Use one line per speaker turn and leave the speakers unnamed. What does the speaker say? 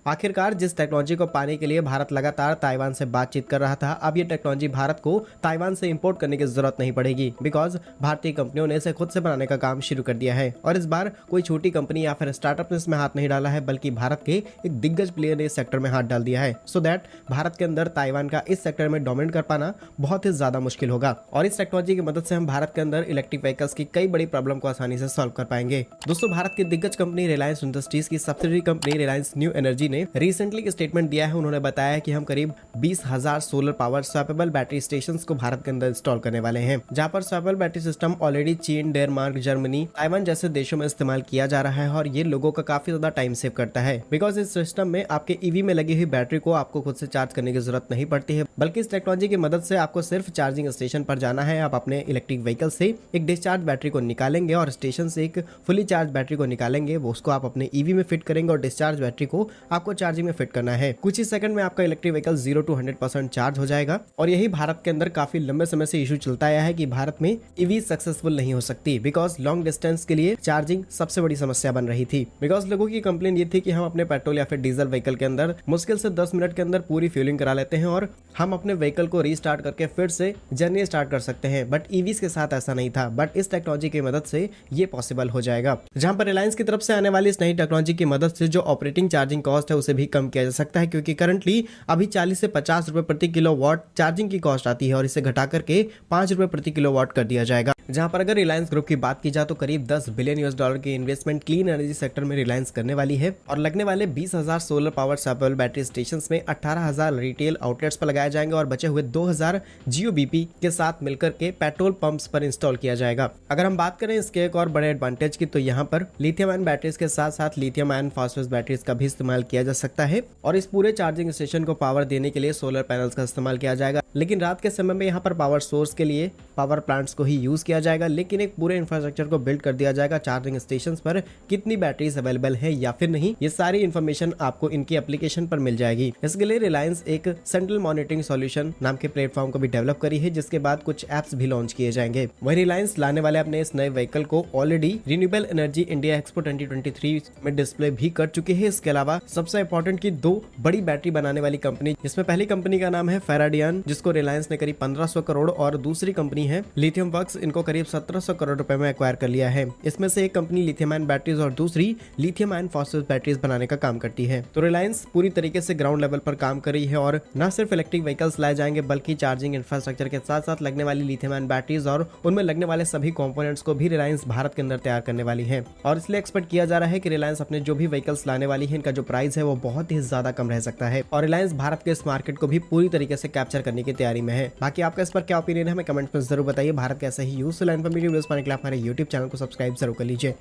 आखिरकार जिस टेक्नोलॉजी को पाने के लिए भारत लगातार ताइवान से बातचीत कर रहा था, अब ये टेक्नोलॉजी भारत को ताइवान से इंपोर्ट करने की जरूरत नहीं पड़ेगी, बिकॉज भारतीय कंपनियों ने इसे खुद से बनाने का काम शुरू कर दिया है। और इस बार कोई छोटी कंपनी या फिर स्टार्टअप ने इसमें हाथ नहीं डाला है, बल्कि भारत के एक दिग्गज प्लेयर ने इस सेक्टर में हाथ डाल दिया है, सो दैट भारत के अंदर ताइवान का इस सेक्टर में डोमिनेट कर पाना बहुत ही ज्यादा मुश्किल होगा। और इस टेक्नोलॉजी की मदद से हम भारत के अंदर इलेक्ट्रिक व्हीकल्स की कई बड़ी प्रॉब्लम को आसानी से सॉल्व कर पाएंगे। दोस्तों, भारत की दिग्गज कंपनी रिलायंस इंडस्ट्रीज की subsidiary company Reliance new energy ने रिसेंटली स्टेटमेंट दिया है। उन्होंने बताया कि हम करीब 20,000 solar power swappable battery stations को भारत के अंदर इंस्टॉल करने वाले हैं, जहां पर स्वैपेबल बैटरी सिस्टम ऑलरेडी चीन, डेनमार्क, जर्मनी, ताइवान जैसे देशों में इस्तेमाल किया जा रहा है। और ये लोगों का काफी ज्यादा टाइम सेव करता है, बिकॉज इस सिस्टम में आपके ईवी में लगी हुई बैटरी को आपको खुद से चार्ज करने की जरूरत नहीं पड़ती है, बल्कि इस टेक्नोलॉजी की मदद से आपको सिर्फ चार्जिंग स्टेशन पर जाना है। आप अपने इलेक्ट्रिक व्हीकल से एक डिस्चार्ज बैटरी को निकालेंगे और स्टेशन से एक फुली चार्ज बैटरी को निकालेंगे, वो उसको आप अपने ईवी में फिट करेंगे और डिस्चार्ज बैटरी को आपको चार्जिंग में फिट करना है। कुछ ही सेकंड में आपका इलेक्ट्रिक व्हीकल 0 to 100% चार्ज हो जाएगा। और यही भारत के अंदर काफी लंबे समय से इशू चलता आया है कि भारत में ईवी सक्सेसफुल नहीं हो सकती, बिकॉज लॉन्ग डिस्टेंस के लिए चार्जिंग सबसे बड़ी समस्या बन रही थी। बिकॉज लोगों की कंप्लेन ये थी कि हम अपने पेट्रोल या फिर डीजल व्हीकल के अंदर मुश्किल से 10 मिनट के अंदर पूरी फ्यूलिंग करा लेते हैं और हम अपने व्हीकल को रीस्टार्ट करके फिर से जर्नी स्टार्ट कर सकते हैं, बट ईवीज के साथ ऐसा नहीं था। बट इस टेक्नोलॉजी की मदद से ये पॉसिबल हो जाएगा, जहां पर रिलायंस की तरफ से आने वाली इस नई टेक्नोलॉजी की मदद से जो ऑपरेटिंग चार्जिंग कॉस्ट है उसे भी कम किया जा सकता है, क्योंकि करंटली अभी 40 से 50 रुपए प्रति किलोवाट चार्जिंग की कॉस्ट आती है और इसे घटा करके 5 रुपए प्रति किलोवाट कर दिया जाएगा। जहां पर अगर रिलायंस ग्रुप की बात की जाए तो करीब $10 बिलियन की इन्वेस्टमेंट क्लीन एनर्जी सेक्टर में रिलायंस करने वाली है और लगने वाले 20,000 solar power swappable battery station में 18,000 रिटेल आउटलेट्स पर लगाए जाएंगे और बचे हुए 2,000 जियोबीपी के साथ मिलकर के पेट्रोल पंप्स पर इंस्टॉल किया जाएगा। अगर हम बात करें इसके एक और बड़े एडवांटेज की, तो यहाँ पर लिथियम आयन बैटरीज के साथ साथ लिथियम आयन फॉस्फेट बैटरीज का भी इस्तेमाल किया जा सकता है और इस पूरे चार्जिंग स्टेशन को पावर देने के लिए सोलर पैनल्स का इस्तेमाल किया जाएगा। लेकिन रात के समय में यहाँ पर पावर सोर्स के लिए पावर प्लांट्स को ही यूज किया जाएगा, लेकिन एक पूरे इंफ्रास्ट्रक्चर को बिल्ड कर दिया जाएगा। चार्जिंग स्टेशंस पर कितनी बैटरीज अवेलेबल है या फिर नहीं, ये सारी इन्फॉर्मेशन आपको इनकी एप्लीकेशन पर मिल जाएगी। इसके लिए रिलायंस एक सेंट्रल मॉनिटरिंग सॉल्यूशन नाम के प्लेटफॉर्म को भी डेवलप करी है, जिसके बाद कुछ एप्स भी लॉन्च किए जाएंगे। वही रिलायंस लाने वाले अपने इस नए व्हीकल को already renewable energy India expo 2023 में डिस्प्ले भी कर चुके हैं। इसके अलावा सबसे इंपॉर्टेंट की 2 बड़ी बैटरी बनाने वाली कंपनी, जिसमें पहली कंपनी का नाम है फेराडियन, जिसको रिलायंस ने करीब 1500 करोड़ और दूसरी कंपनी है लिथियम वर्क्स, इनको करीब 1700 करोड़ रुपए में एक्वायर कर लिया है। इसमें से एक कंपनी लिथियम आयन बैटरीज और दूसरी लिथियम आयन फॉस्फेट बैटरीज बनाने का काम करती है। तो रिलायंस पूरी तरीके से ग्राउंड लेवल पर काम कर रही है और न सिर्फ इलेक्ट्रिक व्हीकल्स लाए जाएंगे, बल्कि चार्जिंग इंफ्रास्ट्रक्चर के साथ साथ लगने वाली लिथियम आयन बैटरीज और उनमें लगने वाले सभी कंपोनेंट्स को भी रिलायंस भारत के अंदर तैयार करने वाली है। और इसलिए एक्सपेक्ट किया जा रहा है कि रिलायंस अपने जो भी व्हीकल्स लाने वाली है, इनका जो प्राइस है वो बहुत ही ज्यादा कम रह सकता है और रिलायंस भारत के इस मार्केट को भी पूरी तरीके से कैप्चर करने की तैयारी में है। बाकी आपका इस पर क्या ओपिनियन है, हमें कमेंट में जरूर बताइए। भारत के ऐसे ही यूजफुल इन्फॉर्मेटिव वीडियोस पाने के लिए हमारे YouTube चैनल को सब्सक्राइब जरूर कर लीजिए।